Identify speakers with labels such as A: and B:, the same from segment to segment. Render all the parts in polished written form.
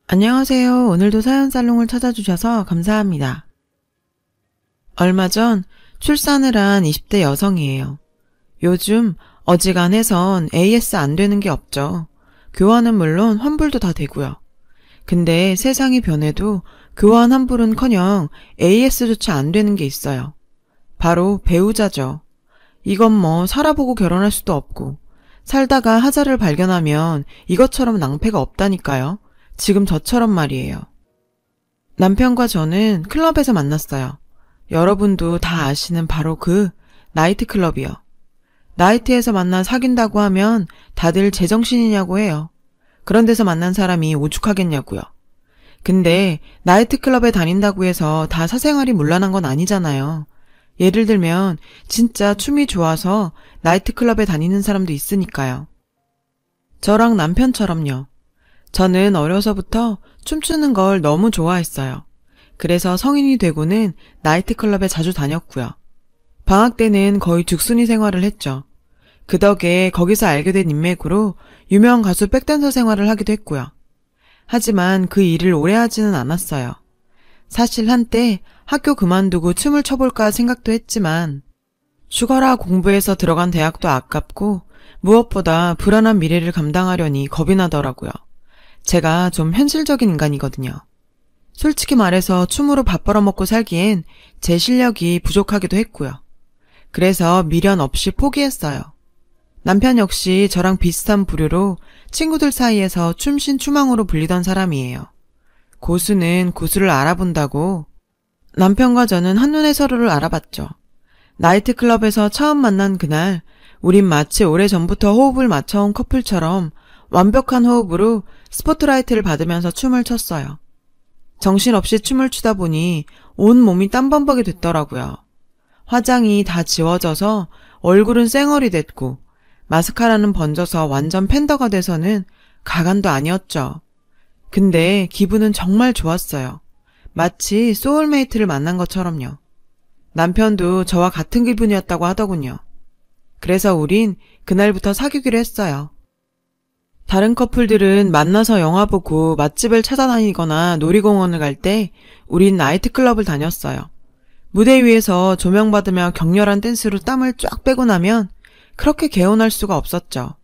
A: 안녕하세요. 오늘도 사연살롱을 찾아주셔서 감사합니다. 얼마 전 출산을 한 20대 여성이에요. 요즘 어지간해선 AS 안 되는 게 없죠. 교환은 물론 환불도 다 되고요. 근데 세상이 변해도 교환 환불은커녕 AS조차 안 되는 게 있어요. 바로 배우자죠. 이건 뭐 살아보고 결혼할 수도 없고 살다가 하자를 발견하면 이것처럼 낭패가 없다니까요. 지금 저처럼 말이에요. 남편과 저는 클럽에서 만났어요. 여러분도 다 아시는 바로 그 나이트클럽이요. 나이트에서 만나 사귄다고 하면 다들 제정신이냐고 해요. 그런 데서 만난 사람이 오죽하겠냐고요. 근데 나이트클럽에 다닌다고 해서 다 사생활이 문란한 건 아니잖아요. 예를 들면 진짜 춤이 좋아서 나이트클럽에 다니는 사람도 있으니까요. 저랑 남편처럼요. 저는 어려서부터 춤추는 걸 너무 좋아했어요. 그래서 성인이 되고는 나이트클럽에 자주 다녔고요. 방학 때는 거의 죽순이 생활을 했죠. 그 덕에 거기서 알게 된 인맥으로 유명 가수 백댄서 생활을 하기도 했고요. 하지만 그 일을 오래 하지는 않았어요. 사실 한때 학교 그만두고 춤을 춰볼까 생각도 했지만 죽어라 공부해서 들어간 대학도 아깝고 무엇보다 불안한 미래를 감당하려니 겁이 나더라고요. 제가 좀 현실적인 인간이거든요. 솔직히 말해서 춤으로 밥 벌어먹고 살기엔 제 실력이 부족하기도 했고요. 그래서 미련 없이 포기했어요. 남편 역시 저랑 비슷한 부류로 친구들 사이에서 춤신 추망으로 불리던 사람이에요. 고수는 고수를 알아본다고 남편과 저는 한눈에 서로를 알아봤죠. 나이트클럽에서 처음 만난 그날 우린 마치 오래전부터 호흡을 맞춰온 커플처럼 완벽한 호흡으로 스포트라이트를 받으면서 춤을 췄어요. 정신없이 춤을 추다 보니 온 몸이 땀범벅이 됐더라고요. 화장이 다 지워져서 얼굴은 쌩얼이 됐고 마스카라는 번져서 완전 팬더가 돼서는 가관도 아니었죠. 근데 기분은 정말 좋았어요. 마치 소울메이트를 만난 것처럼요. 남편도 저와 같은 기분이었다고 하더군요. 그래서 우린 그날부터 사귀기로 했어요. 다른 커플들은 만나서 영화 보고 맛집을 찾아다니거나 놀이공원을 갈 때 우린 나이트클럽을 다녔어요. 무대 위에서 조명받으며 격렬한 댄스로 땀을 쫙 빼고 나면 그렇게 개운할 수가 없었죠.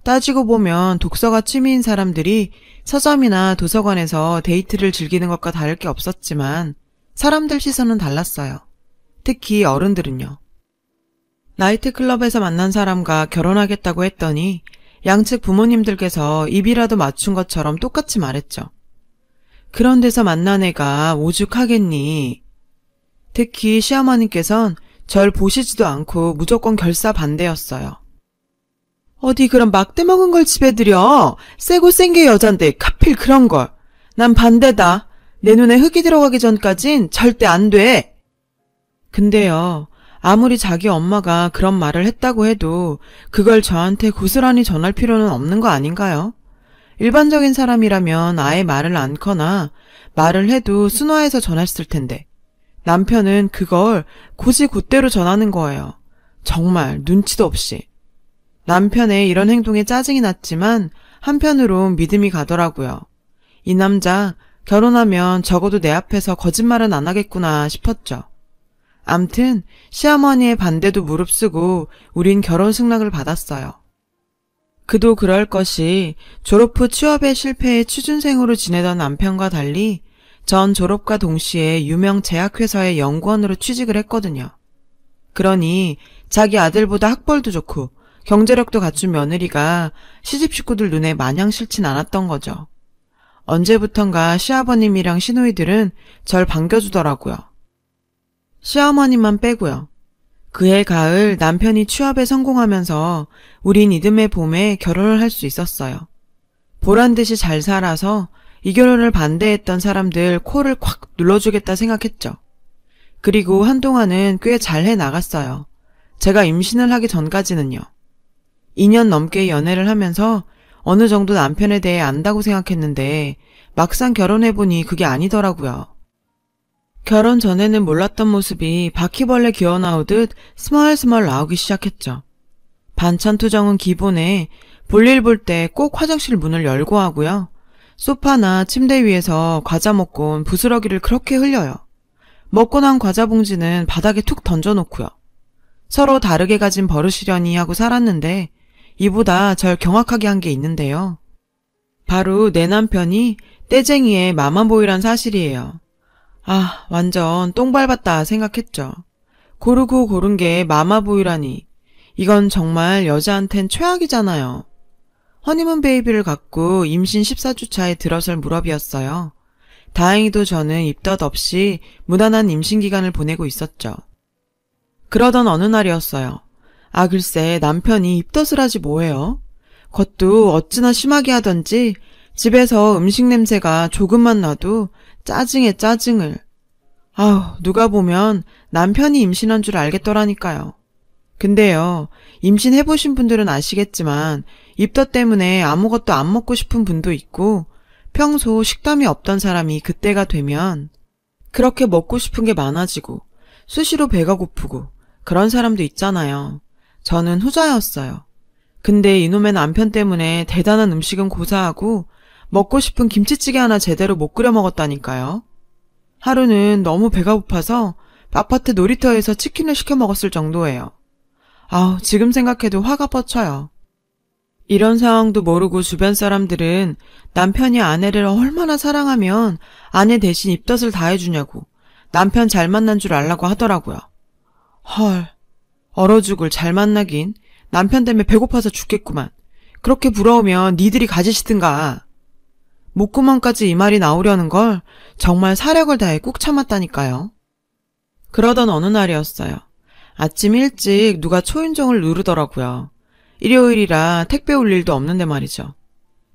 A: 따지고 보면 독서가 취미인 사람들이 서점이나 도서관에서 데이트를 즐기는 것과 다를 게 없었지만 사람들 시선은 달랐어요. 특히 어른들은요. 나이트클럽에서 만난 사람과 결혼하겠다고 했더니 양측 부모님들께서 입이라도 맞춘 것처럼 똑같이 말했죠. 그런 데서 만난 애가 오죽하겠니. 특히 시어머니께선 절 보시지도 않고 무조건 결사 반대였어요. 어디 그런 막대 먹은 걸 집에 들여. 세고 센 게 여잔데 하필 그런 걸. 난 반대다. 내 눈에 흙이 들어가기 전까진 절대 안 돼. 근데요. 아무리 자기 엄마가 그런 말을 했다고 해도 그걸 저한테 고스란히 전할 필요는 없는 거 아닌가요? 일반적인 사람이라면 아예 말을 않거나 말을 해도 순화해서 전했을 텐데 남편은 그걸 곧이 곧대로 전하는 거예요. 정말 눈치도 없이. 남편의 이런 행동에 짜증이 났지만 한편으론 믿음이 가더라고요. 이 남자 결혼하면 적어도 내 앞에서 거짓말은 안 하겠구나 싶었죠. 암튼 시어머니의 반대도 무릅쓰고 우린 결혼 승낙을 받았어요. 그도 그럴 것이 졸업 후 취업에 실패해 취준생으로 지내던 남편과 달리 전 졸업과 동시에 유명 제약회사의 연구원으로 취직을 했거든요. 그러니 자기 아들보다 학벌도 좋고 경제력도 갖춘 며느리가 시집 식구들 눈에 마냥 싫진 않았던 거죠. 언제부턴가 시아버님이랑 시누이들은 절 반겨주더라고요. 시어머님만 빼고요. 그해 가을 남편이 취업에 성공하면서 우린 이듬해 봄에 결혼을 할 수 있었어요. 보란듯이 잘 살아서 이 결혼을 반대했던 사람들 코를 콱 눌러주겠다 생각했죠. 그리고 한동안은 꽤 잘 해나갔어요. 제가 임신을 하기 전까지는요. 2년 넘게 연애를 하면서 어느 정도 남편에 대해 안다고 생각했는데 막상 결혼해보니 그게 아니더라고요. 결혼 전에는 몰랐던 모습이 바퀴벌레 기어나오듯 스멀스멀 나오기 시작했죠. 반찬 투정은 기본에 볼일 볼 때 꼭 화장실 문을 열고 하고요. 소파나 침대 위에서 과자 먹곤 부스러기를 그렇게 흘려요. 먹고 난 과자 봉지는 바닥에 툭 던져놓고요. 서로 다르게 가진 버릇이려니 하고 살았는데 이보다 절 경악하게 한 게 있는데요. 바로 내 남편이 떼쟁이의 마마보이란 사실이에요. 아, 완전 똥 밟았다 생각했죠. 고르고 고른 게 마마보이라니. 이건 정말 여자한텐 최악이잖아요. 허니문 베이비를 갖고 임신 14주 차에 들어설 무렵이었어요. 다행히도 저는 입덧 없이 무난한 임신 기간을 보내고 있었죠. 그러던 어느 날이었어요. 아, 글쎄 남편이 입덧을 하지 뭐해요. 그것도 어찌나 심하게 하던지 집에서 음식 냄새가 조금만 나도 짜증에 짜증을. 아우, 누가 보면 남편이 임신한 줄 알겠더라니까요. 근데요, 임신해보신 분들은 아시겠지만 입덧 때문에 아무것도 안 먹고 싶은 분도 있고 평소 식담이 없던 사람이 그때가 되면 그렇게 먹고 싶은 게 많아지고 수시로 배가 고프고 그런 사람도 있잖아요. 저는 후자였어요. 근데 이놈의 남편 때문에 대단한 음식은 고사하고 먹고 싶은 김치찌개 하나 제대로 못 끓여 먹었다니까요. 하루는 너무 배가 고파서 아파트 놀이터에서 치킨을 시켜 먹었을 정도예요. 아우, 지금 생각해도 화가 뻗쳐요. 이런 상황도 모르고 주변 사람들은 남편이 아내를 얼마나 사랑하면 아내 대신 입덧을 다 해주냐고 남편 잘 만난 줄 알라고 하더라고요. 헐, 얼어 죽을 잘 만나긴. 남편 때문에 배고파서 죽겠구만. 그렇게 부러우면 니들이 가지시든가. 목구멍까지 이 말이 나오려는 걸 정말 사력을 다해 꾹 참았다니까요. 그러던 어느 날이었어요. 아침 일찍 누가 초인종을 누르더라고요. 일요일이라 택배 올 일도 없는데 말이죠.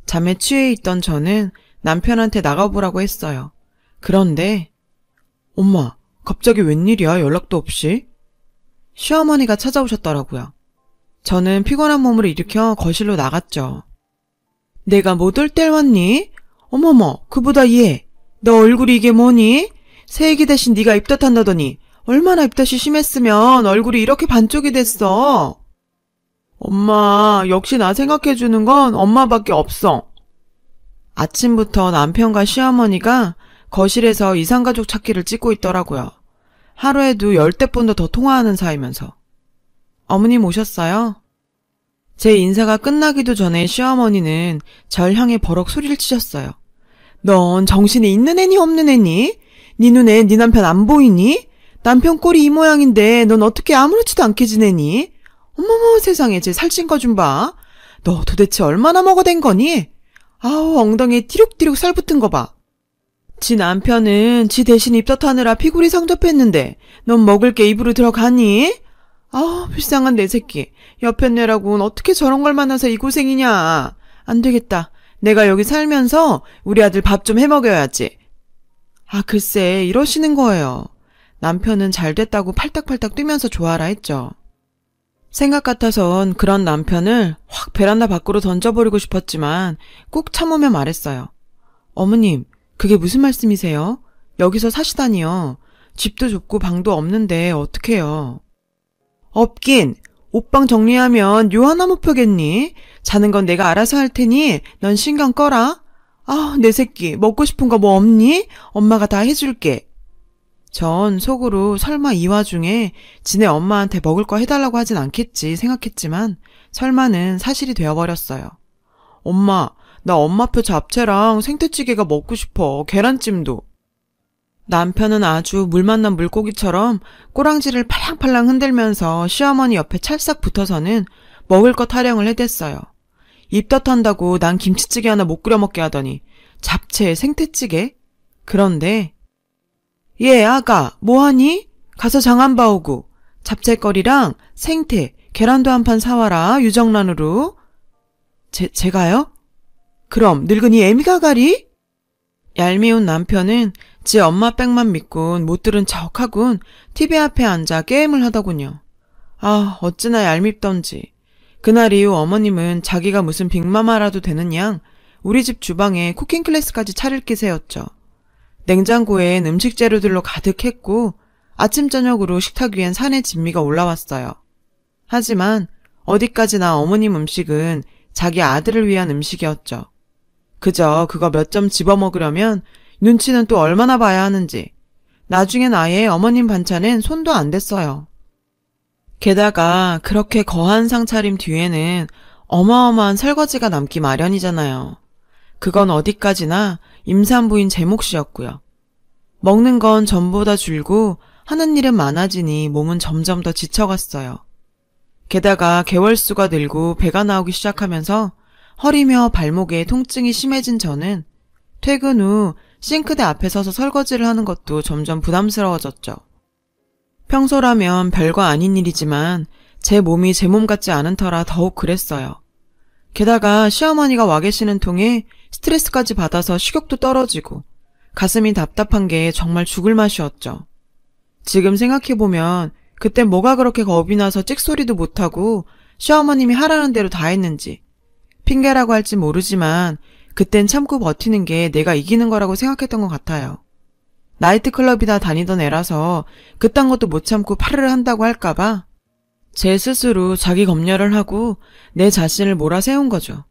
A: 잠에 취해 있던 저는 남편한테 나가보라고 했어요. 그런데 엄마, 갑자기 웬일이야, 연락도 없이? 시어머니가 찾아오셨더라고요. 저는 피곤한 몸을 일으켜 거실로 나갔죠. 내가 못 올 때 왔니? 어머머, 그보다 얘, 너 얼굴이 이게 뭐니? 새애기 대신 네가 입덧한다더니 얼마나 입덧이 심했으면 얼굴이 이렇게 반쪽이 됐어. 엄마, 역시 나 생각해주는 건 엄마밖에 없어. 아침부터 남편과 시어머니가 거실에서 이상가족 찾기를 찍고 있더라고요. 하루에도 10대번도 더 통화하는 사이면서. 어머님 오셨어요? 제 인사가 끝나기도 전에 시어머니는 절 향해 버럭 소리를 치셨어요. 넌 정신이 있는 애니 없는 애니? 네 눈에 네 남편 안 보이니? 남편 꼴이 이 모양인데 넌 어떻게 아무렇지도 않게 지내니? 어머머 세상에 쟤 살찐 거 좀 봐. 너 도대체 얼마나 먹어댄 거니? 아우 엉덩이에 띠룩띠룩 살 붙은 거 봐. 지 남편은 지 대신 입덧하느라 피골이 성접했는데 넌 먹을 게 입으로 들어가니? 아우 불쌍한 내 새끼. 옆에 내라고는 어떻게 저런 걸 만나서 이 고생이냐. 안 되겠다. 내가 여기 살면서 우리 아들 밥 좀 해먹여야지. 아 글쎄 이러시는 거예요. 남편은 잘 됐다고 팔딱팔딱 뛰면서 좋아라 했죠. 생각 같아선 그런 남편을 확 베란다 밖으로 던져버리고 싶었지만 꾹 참으며 말했어요. 어머님, 그게 무슨 말씀이세요? 여기서 사시다니요. 집도 좁고 방도 없는데 어떡해요. 없긴. 옷방 정리하면 요 하나 못 펴겠니? 자는 건 내가 알아서 할 테니 넌 신경 꺼라. 아, 내 새끼 먹고 싶은 거 뭐 없니? 엄마가 다 해줄게. 전 속으로 설마 이 와중에 지네 엄마한테 먹을 거 해달라고 하진 않겠지 생각했지만 설마는 사실이 되어버렸어요. 엄마, 나 엄마표 잡채랑 생태찌개가 먹고 싶어. 계란찜도. 남편은 아주 물 만난 물고기처럼 꼬랑지를 팔랑팔랑 흔들면서 시어머니 옆에 찰싹 붙어서는 먹을 것 타령을 해댔어요. 입덧한다고 난 김치찌개 하나 못 끓여 먹게 하더니 잡채에 생태찌개? 그런데 예, 아가, 뭐하니? 가서 장안 봐오고 잡채거리랑 생태, 계란도 한 판 사와라, 유정란으로. 제가요? 그럼 늙은이 애미가 가리? 얄미운 남편은 지 엄마 빽만 믿곤 못 들은 척하군 TV 앞에 앉아 게임을 하더군요. 아, 어찌나 얄밉던지. 그날 이후 어머님은 자기가 무슨 빅마마라도 되는 양 우리 집 주방에 쿠킹 클래스까지 차릴 기세였죠. 냉장고엔 음식 재료들로 가득했고 아침 저녁으로 식탁 위엔 산의 진미가 올라왔어요. 하지만 어디까지나 어머님 음식은 자기 아들을 위한 음식이었죠. 그저 그거 몇 점 집어먹으려면 눈치는 또 얼마나 봐야 하는지. 나중엔 아예 어머님 반찬엔 손도 안 댔어요. 게다가 그렇게 거한 상차림 뒤에는 어마어마한 설거지가 남기 마련이잖아요. 그건 어디까지나 임산부인 제 몫이었고요. 먹는 건 전보다 줄고 하는 일은 많아지니 몸은 점점 더 지쳐갔어요. 게다가 개월수가 늘고 배가 나오기 시작하면서 허리며 발목에 통증이 심해진 저는 퇴근 후 싱크대 앞에 서서 설거지를 하는 것도 점점 부담스러워졌죠. 평소라면 별거 아닌 일이지만 제 몸이 제 몸 같지 않은 터라 더욱 그랬어요. 게다가 시어머니가 와 계시는 통에 스트레스까지 받아서 식욕도 떨어지고 가슴이 답답한 게 정말 죽을 맛이었죠. 지금 생각해보면 그때 뭐가 그렇게 겁이 나서 찍소리도 못하고 시어머님이 하라는 대로 다 했는지. 핑계라고 할진 모르지만 그땐 참고 버티는 게 내가 이기는 거라고 생각했던 것 같아요. 나이트클럽이나 다니던 애라서 그딴 것도 못 참고 파르르 한다고 할까봐 제 스스로 자기 검열을 하고 내 자신을 몰아세운 거죠.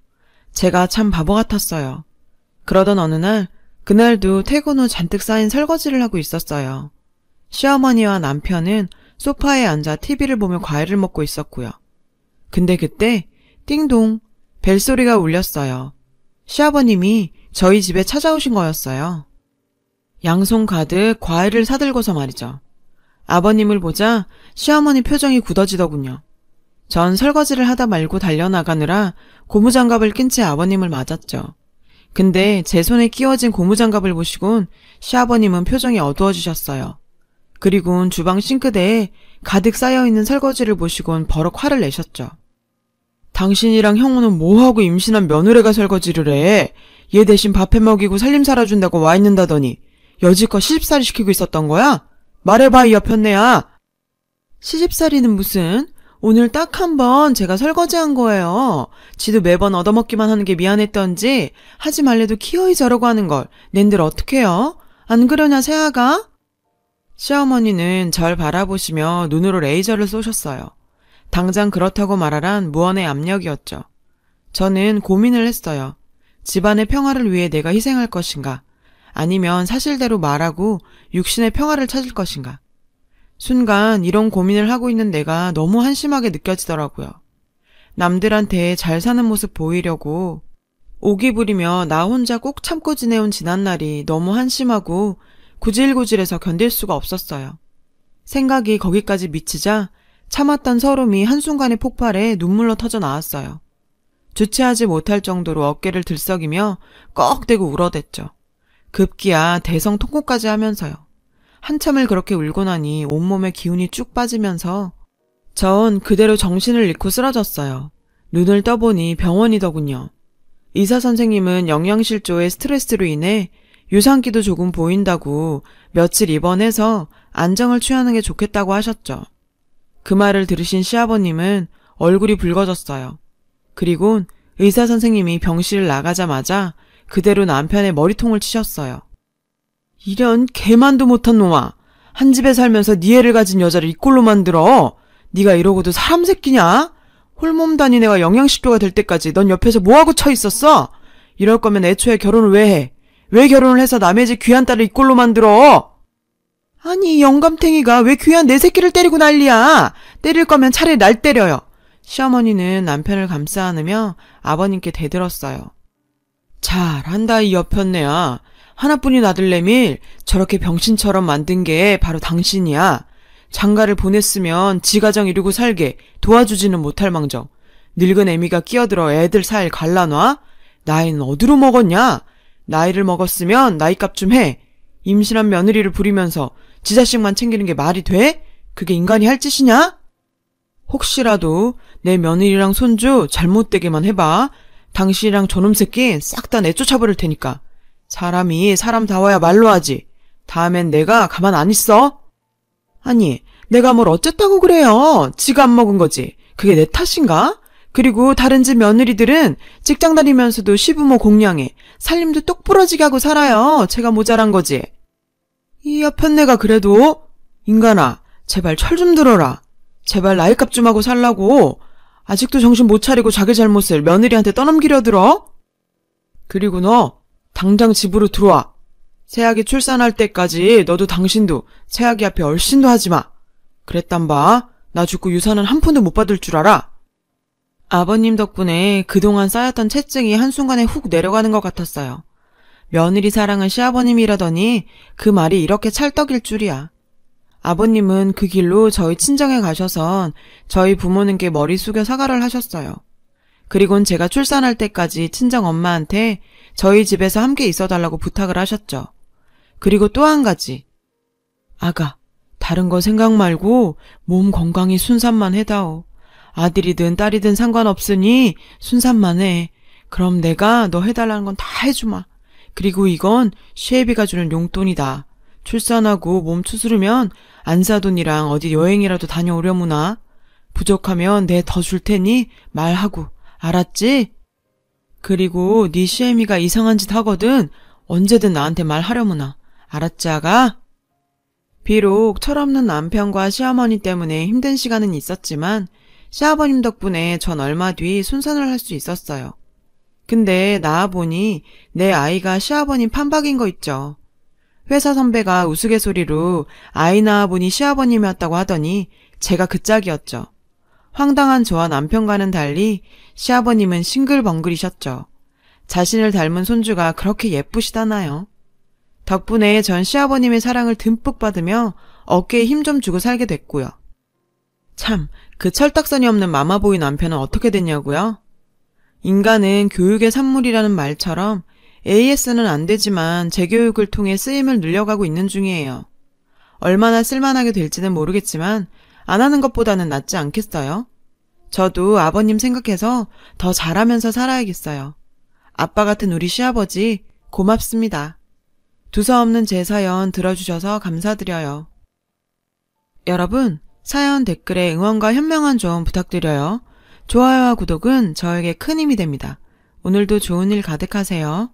A: 제가 참 바보 같았어요. 그러던 어느 날, 그날도 퇴근 후 잔뜩 쌓인 설거지를 하고 있었어요. 시어머니와 남편은 소파에 앉아 TV를 보며 과일을 먹고 있었고요. 근데 그때 띵동 벨소리가 울렸어요. 시아버님이 저희 집에 찾아오신 거였어요. 양손 가득 과일을 사들고서 말이죠. 아버님을 보자 시어머니 표정이 굳어지더군요. 전 설거지를 하다 말고 달려나가느라 고무장갑을 낀 채 아버님을 맞았죠. 근데 제 손에 끼워진 고무장갑을 보시곤 시아버님은 표정이 어두워지셨어요. 그리곤 주방 싱크대에 가득 쌓여있는 설거지를 보시곤 버럭 화를 내셨죠. 당신이랑 형우는 뭐하고 임신한 며느리가 설거지를 해? 얘 대신 밥해 먹이고 살림 살아준다고 와 있는다더니 여지껏 시집살이 시키고 있었던 거야? 말해봐 이 여편네야. 시집살이는 무슨? 오늘 딱 한 번 제가 설거지한 거예요. 지도 매번 얻어먹기만 하는 게 미안했던지 하지 말래도 키어이 저러고 하는 걸 낸들 어떡해요? 안 그러냐 새아가? 시어머니는 절 바라보시며 눈으로 레이저를 쏘셨어요. 당장 그렇다고 말하란 무언의 압력이었죠. 저는 고민을 했어요. 집안의 평화를 위해 내가 희생할 것인가? 아니면 사실대로 말하고 육신의 평화를 찾을 것인가? 순간 이런 고민을 하고 있는 내가 너무 한심하게 느껴지더라고요. 남들한테 잘 사는 모습 보이려고 오기 부리며 나 혼자 꼭 참고 지내온 지난날이 너무 한심하고 구질구질해서 견딜 수가 없었어요. 생각이 거기까지 미치자 참았던 서름이 한순간에 폭발해 눈물로 터져 나왔어요. 주체하지 못할 정도로 어깨를 들썩이며 꺽대고 울어댔죠. 급기야 대성 통곡까지 하면서요. 한참을 그렇게 울고 나니 온몸에 기운이 쭉 빠지면서 전 그대로 정신을 잃고 쓰러졌어요. 눈을 떠보니 병원이더군요. 의사 선생님은 영양실조의 스트레스로 인해 유산기도 조금 보인다고 며칠 입원해서 안정을 취하는 게 좋겠다고 하셨죠. 그 말을 들으신 시아버님은 얼굴이 붉어졌어요. 그리곤 의사 선생님이 병실을 나가자마자 그대로 남편의 머리통을 치셨어요. 이런 개만도 못한 놈아. 한 집에 살면서 네 애를 가진 여자를 이 꼴로 만들어. 네가 이러고도 사람 새끼냐? 홀몸 다닌 애가 영양실조가 될 때까지 넌 옆에서 뭐하고 쳐 있었어? 이럴 거면 애초에 결혼을 왜 해? 왜 결혼을 해서 남의 집 귀한 딸을 이 꼴로 만들어? 아니 이 영감탱이가 왜 귀한 내 새끼를 때리고 난리야? 때릴 거면 차라리 날 때려요. 시어머니는 남편을 감싸 안으며 아버님께 대들었어요. 잘한다 이 여편네야. 하나뿐인 아들내밀 저렇게 병신처럼 만든 게 바로 당신이야. 장가를 보냈으면 지 가정 이루고 살게 도와주지는 못할 망정. 늙은 애미가 끼어들어 애들 살 갈라놔? 나이는 어디로 먹었냐? 나이를 먹었으면 나이값 좀 해. 임신한 며느리를 부리면서 지 자식만 챙기는 게 말이 돼? 그게 인간이 할 짓이냐? 혹시라도 내 며느리랑 손주 잘못되게만 해봐. 당신이랑 저놈 새끼 싹 다 내쫓아버릴 테니까. 사람이 사람다워야 말로 하지. 다음엔 내가 가만 안 있어. 아니 내가 뭘 어쨌다고 그래요. 지가 안 먹은 거지. 그게 내 탓인가? 그리고 다른 집 며느리들은 직장 다니면서도 시부모 공양해 살림도 똑부러지게 하고 살아요. 제가 모자란 거지. 이 여편네가 그래도 인간아 제발 철 좀 들어라. 제발 나이값 좀 하고 살라고. 아직도 정신 못 차리고 자기 잘못을 며느리한테 떠넘기려 들어? 그리고 너 당장 집으로 들어와. 새아기 출산할 때까지 너도 당신도 새아기 앞에 얼씬도 하지 마. 그랬단 봐. 나 죽고 유산은 한 푼도 못 받을 줄 알아. 아버님 덕분에 그동안 쌓였던 채증이 한순간에 훅 내려가는 것 같았어요. 며느리 사랑은 시아버님이라더니 그 말이 이렇게 찰떡일 줄이야. 아버님은 그 길로 저희 친정에 가셔선 저희 부모님께 머리 숙여 사과를 하셨어요. 그리곤 제가 출산할 때까지 친정 엄마한테 저희 집에서 함께 있어달라고 부탁을 하셨죠. 그리고 또 한 가지. 아가, 다른 거 생각 말고 몸 건강히 순산만 해다오. 아들이든 딸이든 상관없으니 순산만 해. 그럼 내가 너 해달라는 건 다 해주마. 그리고 이건 시애비가 주는 용돈이다. 출산하고 몸 추스르면 안사돈이랑 어디 여행이라도 다녀오려무나. 부족하면 내 더 줄 테니 말하고. 알았지? 그리고 네 시애미가 이상한 짓 하거든 언제든 나한테 말하려무나. 알았지 아가? 비록 철없는 남편과 시어머니 때문에 힘든 시간은 있었지만 시아버님 덕분에 전 얼마 뒤 순산을 할 수 있었어요. 근데 낳아보니 내 아이가 시아버님 판박인 거 있죠. 회사 선배가 우스갯소리로 아이 낳아보니 시아버님이었다고 하더니 제가 그 짝이었죠. 황당한 저와 남편과는 달리 시아버님은 싱글벙글이셨죠. 자신을 닮은 손주가 그렇게 예쁘시다나요. 덕분에 전 시아버님의 사랑을 듬뿍 받으며 어깨에 힘 좀 주고 살게 됐고요. 참, 그 철딱선이 없는 마마보이 남편은 어떻게 됐냐고요? 인간은 교육의 산물이라는 말처럼 AS는 안 되지만 재교육을 통해 쓰임을 늘려가고 있는 중이에요. 얼마나 쓸만하게 될지는 모르겠지만 안 하는 것보다는 낫지 않겠어요? 저도 아버님 생각해서 더 잘하면서 살아야겠어요. 아빠 같은 우리 시아버지 고맙습니다. 두서없는 제 사연 들어주셔서 감사드려요. 여러분, 사연 댓글에 응원과 현명한 조언 부탁드려요. 좋아요와 구독은 저에게 큰 힘이 됩니다. 오늘도 좋은 일 가득하세요.